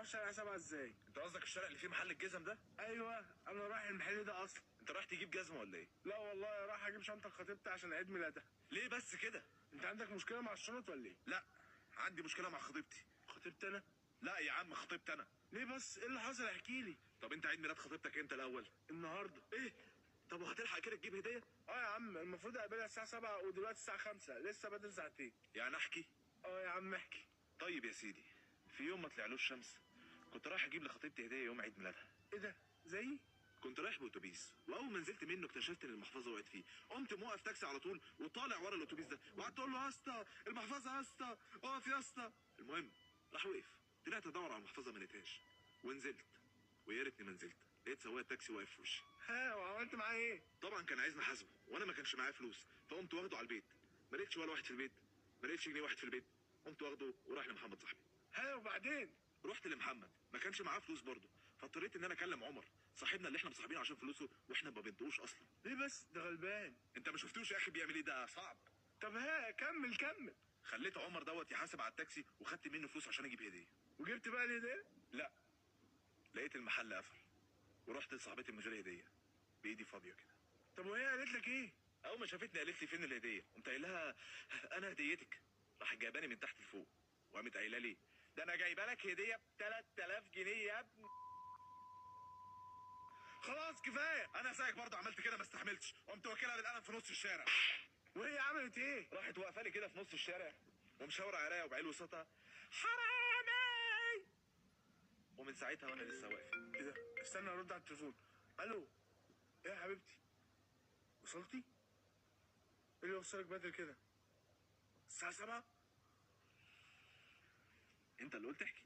اروح شارع 7 ازاي؟ انت قصدك الشارع اللي فيه محل الجزم ده؟ ايوه انا رايح المحل ده اصلا. انت رايح تجيب جزمه ولا ايه؟ لا والله رايح اجيب شنطه لخطيبتي عشان عيد ميلادها. ليه بس كده؟ انت عندك مشكله مع الشنط ولا ايه؟ لا، عندي مشكله مع خطيبتي. خطيبتي انا؟ لا يا عم، خطيبتي انا. ليه بس؟ ايه اللي حصل؟ احكي لي. طب انت عيد ميلاد خطيبتك امتى الاول؟ النهارده. ايه؟ طب وهتلحق كده تجيب هديه؟ اه يا عم المفروض اقابلها الساعه 7 ودلوقتي الساعه 5، لسه بدري ساعتين. يعني احكي؟ اه يا عم احكي. طيب يا سيدي، في يوم ما طلعلوش شمس كنت رايح اجيب لخطيبتي هديه يوم عيد ميلادها. ايه ده؟ زيي؟ كنت رايح باتوبيس، واول ما نزلت منه اكتشفت ان المحفظه وقعت فيه. قمت موقف تاكسي على طول وطالع ورا الاتوبيس ده، وقعدت اقول له يا اسطى المحفظه، يا اسطى اقف يا اسطى. المهم راح وقف، طلعت ادور على المحفظه ما لقيتهاش، ونزلت، ويا ريتني ما نزلت، لقيت سواق التاكسي واقف في وشي. ها وعملت معاه ايه؟ طبعا كان عايزني احاسبه، وانا ما كانش معايا فلوس، فقمت واخده على البيت. ما لقيتش ولا واحد في البيت، ما لقيتش جنيه واحد في البيت. قمت واخده وراح لمحمد صاحبي. ها وبعدين؟ رحت لمحمد، ما كانش معاه فلوس برضه، فاضطريت ان انا اكلم عمر صاحبنا اللي احنا مصاحبينه عشان فلوسه، واحنا ما بنطقوش اصلا. ليه بس؟ ده غلبان. انت ما شفتوش يا اخي بيعمل ايه؟ ده صعب. طب ها كمل كمل. خليت عمر دوت يحاسب على التاكسي، وخدت منه فلوس عشان اجيب هديه. وجبت بقى الهديه؟ لا، لقيت المحل قفل، ورحت لصاحبتي من غير هديه، بايدي فاضيه كده. طب وهي قالت لك ايه؟ اول ما شافتني قالت لي فين الهديه، قمت قايل لها انا هديتك. راح جايباني من تحت لفوق، وقامت قايله لي ده انا جايبه لك هديه ب 3000 جنيه يا ابني. خلاص كفايه. انا زيك برضه عملت كده، ما استحملتش، قمت واكلها بالقلم في نص الشارع. وهي عملت ايه؟ راحت واقفه لي كده في نص الشارع، ومشاوره عليا وبعيل وسطها حرامي. ومن ساعتها وانا لسه واقف. ايه ده؟ استنى ارد على التليفون. الو. ايه يا حبيبتي؟ وصلتي؟ ايه اللي وصلك بدري كده؟ الساعة 7؟ انت اللي قلت احكي.